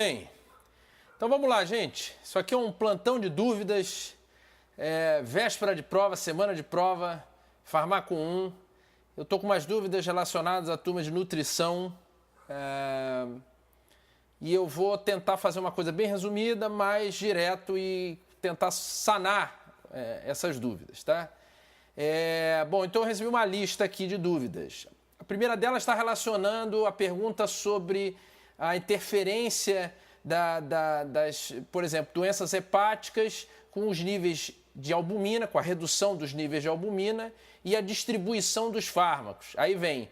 Bem, então vamos lá, gente. Isso aqui é um plantão de dúvidas, véspera de prova, semana de prova, Farmaco 1. Eu estou com umas dúvidas relacionadas à turma de nutrição e eu vou tentar fazer uma coisa bem resumida, mais direto e tentar sanar essas dúvidas, tá? Bom, então eu recebi uma lista aqui de dúvidas. A primeira delas está relacionando a pergunta sobre a interferência das, por exemplo, doenças hepáticas com os níveis de albumina, com a redução dos níveis de albumina e a distribuição dos fármacos. Aí vem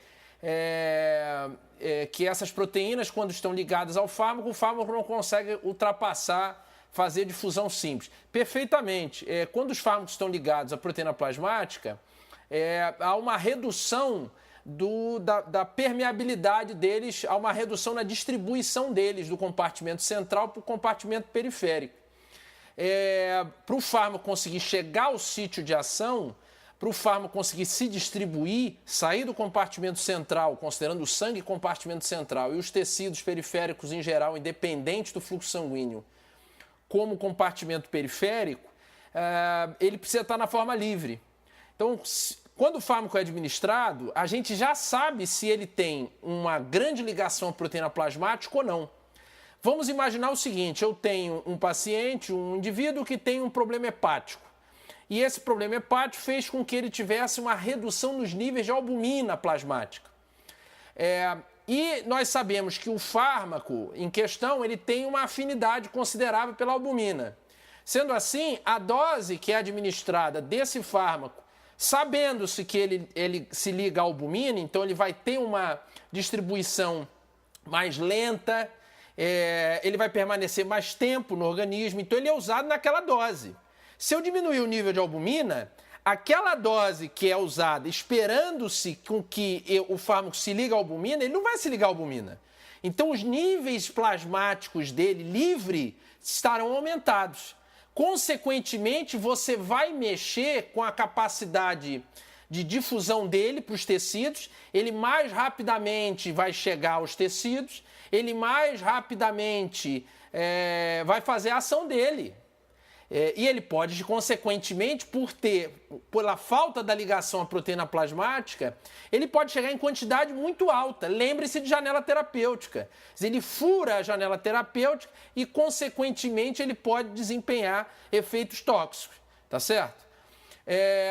que essas proteínas, quando estão ligadas ao fármaco, o fármaco não consegue ultrapassar, fazer difusão simples. Perfeitamente. Quando os fármacos estão ligados à proteína plasmática, há uma redução da permeabilidade deles, há uma redução na distribuição deles do compartimento central para o compartimento periférico. Para o fármaco conseguir chegar ao sítio de ação, para o fármaco conseguir se distribuir, sair do compartimento central, considerando o sangue compartimento central e os tecidos periféricos em geral, independente do fluxo sanguíneo, como compartimento periférico, ele precisa estar na forma livre. Então, quando o fármaco é administrado, a gente já sabe se ele tem uma grande ligação à proteína plasmática ou não. Vamos imaginar o seguinte, eu tenho um paciente, um indivíduo que tem um problema hepático. E esse problema hepático fez com que ele tivesse uma redução nos níveis de albumina plasmática. E nós sabemos que o fármaco em questão ele tem uma afinidade considerável pela albumina. Sendo assim, a dose que é administrada desse fármaco, sabendo-se que ele se liga à albumina, então ele vai ter uma distribuição mais lenta, ele vai permanecer mais tempo no organismo, então ele é usado naquela dose. Se eu diminuir o nível de albumina, aquela dose que é usada esperando-se com que o fármaco se ligue à albumina, ele não vai se ligar à albumina. Então os níveis plasmáticos dele livre estarão aumentados. Consequentemente, você vai mexer com a capacidade de difusão dele para os tecidos, ele mais rapidamente vai chegar aos tecidos, ele mais rapidamente vai fazer a ação dele. E ele pode, consequentemente, pela falta da ligação à proteína plasmática, ele pode chegar em quantidade muito alta. Lembre-se de janela terapêutica. Ele fura a janela terapêutica e, consequentemente, ele pode desempenhar efeitos tóxicos. Tá certo?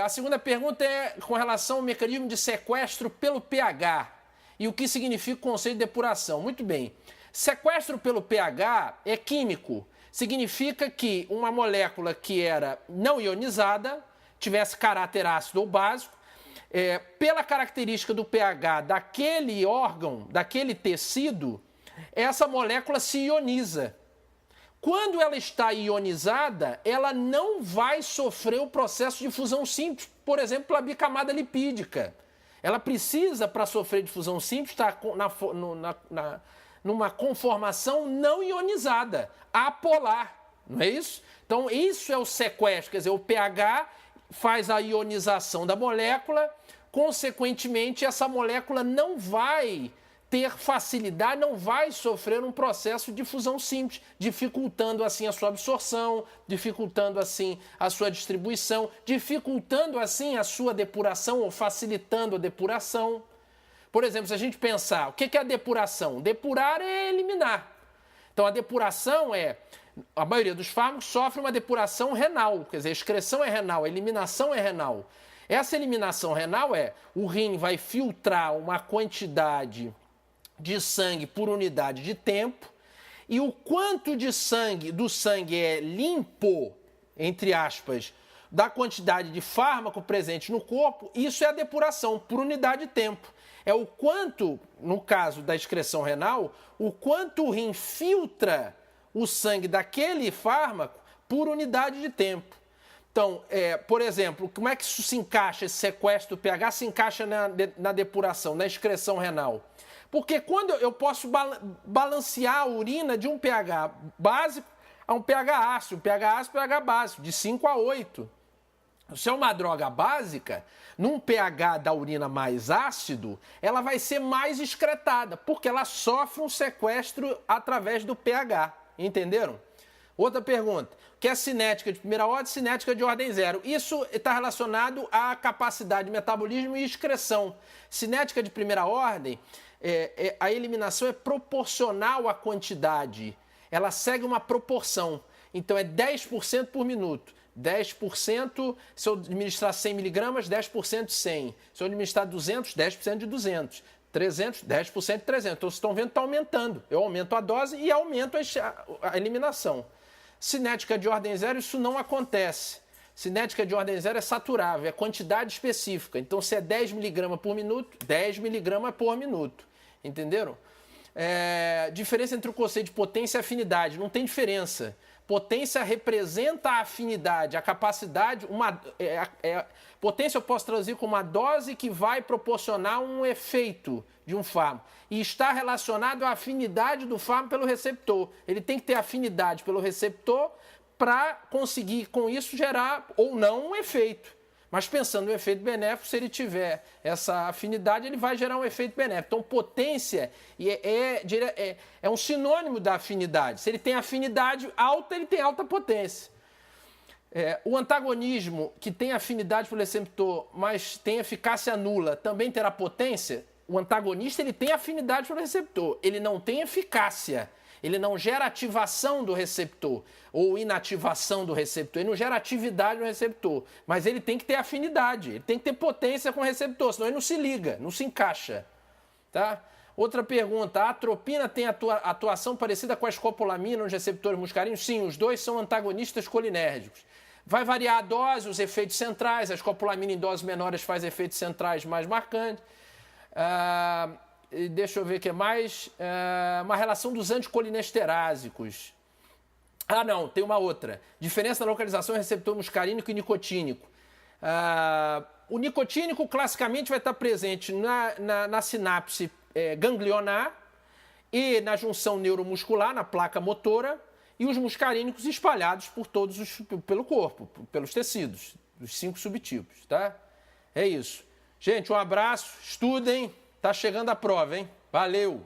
A segunda pergunta é com relação ao mecanismo de sequestro pelo pH e o que significa o conceito de depuração. Muito bem. Sequestro pelo pH é químico. Significa que uma molécula que era não ionizada, tivesse caráter ácido ou básico, pela característica do pH daquele órgão, daquele tecido, essa molécula se ioniza. Quando ela está ionizada, ela não vai sofrer o processo de fusão simples, por exemplo, pela bicamada lipídica. Ela precisa, para sofrer difusão simples, estar numa conformação não ionizada, apolar, não é isso? Então, isso é o sequestro, quer dizer, o pH faz a ionização da molécula, consequentemente, essa molécula não vai ter facilidade, não vai sofrer um processo de fusão simples, dificultando assim a sua absorção, dificultando assim a sua distribuição, dificultando assim a sua depuração ou facilitando a depuração. Por exemplo, se a gente pensar, o que é a depuração? Depurar é eliminar. Então, a depuração a maioria dos fármacos sofre uma depuração renal, quer dizer, a excreção é renal, a eliminação é renal. Essa eliminação renal o rim vai filtrar uma quantidade de sangue por unidade de tempo e o quanto do sangue é limpo, entre aspas, da quantidade de fármaco presente no corpo, isso é a depuração por unidade de tempo. É o quanto, no caso da excreção renal, o quanto o rim filtra o sangue daquele fármaco por unidade de tempo. Então, por exemplo, como é que isso se encaixa, esse sequestro do pH se encaixa na depuração, na excreção renal? Porque quando eu posso balancear a urina de um pH básico a um pH ácido, pH básico, de 5 a 8. Se é uma droga básica, num pH da urina mais ácido, ela vai ser mais excretada, porque ela sofre um sequestro através do pH. Entenderam? Outra pergunta, que é cinética de primeira ordem e cinética de ordem zero. Isso está relacionado à capacidade de metabolismo e excreção. Cinética de primeira ordem, a eliminação é proporcional à quantidade. Ela segue uma proporção. Então é 10% por minuto. 10%, se eu administrar 100 miligramas, 10% de 100. Se eu administrar 200, 10% de 200. 300, 10% de 300. Então, vocês estão vendo que está aumentando. Eu aumento a dose e aumento a eliminação. Cinética de ordem zero, isso não acontece. Cinética de ordem zero é saturável, é quantidade específica. Então, se é 10 miligramas por minuto, 10 miligramas por minuto. Entenderam? Diferença entre o conceito de potência e afinidade. Não tem diferença. Potência representa a afinidade, a capacidade. Potência eu posso traduzir como uma dose que vai proporcionar um efeito de um fármaco. E está relacionado à afinidade do fármaco pelo receptor. Ele tem que ter afinidade pelo receptor para conseguir, com isso, gerar ou não um efeito. Mas pensando no efeito benéfico, se ele tiver essa afinidade, ele vai gerar um efeito benéfico. Então, potência é um sinônimo da afinidade. Se ele tem afinidade alta, ele tem alta potência. O antagonismo, que tem afinidade pelo receptor, mas tem eficácia nula, também terá potência? O antagonista ele tem afinidade pelo receptor, ele não tem eficácia. Ele não gera ativação do receptor ou inativação do receptor. Ele não gera atividade no receptor, mas ele tem que ter afinidade, ele tem que ter potência com o receptor, senão ele não se liga, não se encaixa. Tá? Outra pergunta, a atropina tem atuação parecida com a escopolamina nos receptores muscarínicos? Sim, os dois são antagonistas colinérgicos. Vai variar a dose, os efeitos centrais, a escopolamina em doses menores faz efeitos centrais mais marcantes. Deixa eu ver o que mais. Uma relação dos anticolinesterásicos. Não, tem uma outra. Diferença na localização receptor muscarínico e nicotínico. O nicotínico, classicamente, vai estar presente na sinapse ganglionar e na junção neuromuscular, na placa motora, e os muscarínicos espalhados pelo corpo, pelos tecidos, dos 5 subtipos, tá? É isso. Gente, um abraço, estudem. Tá chegando a prova, hein? Valeu!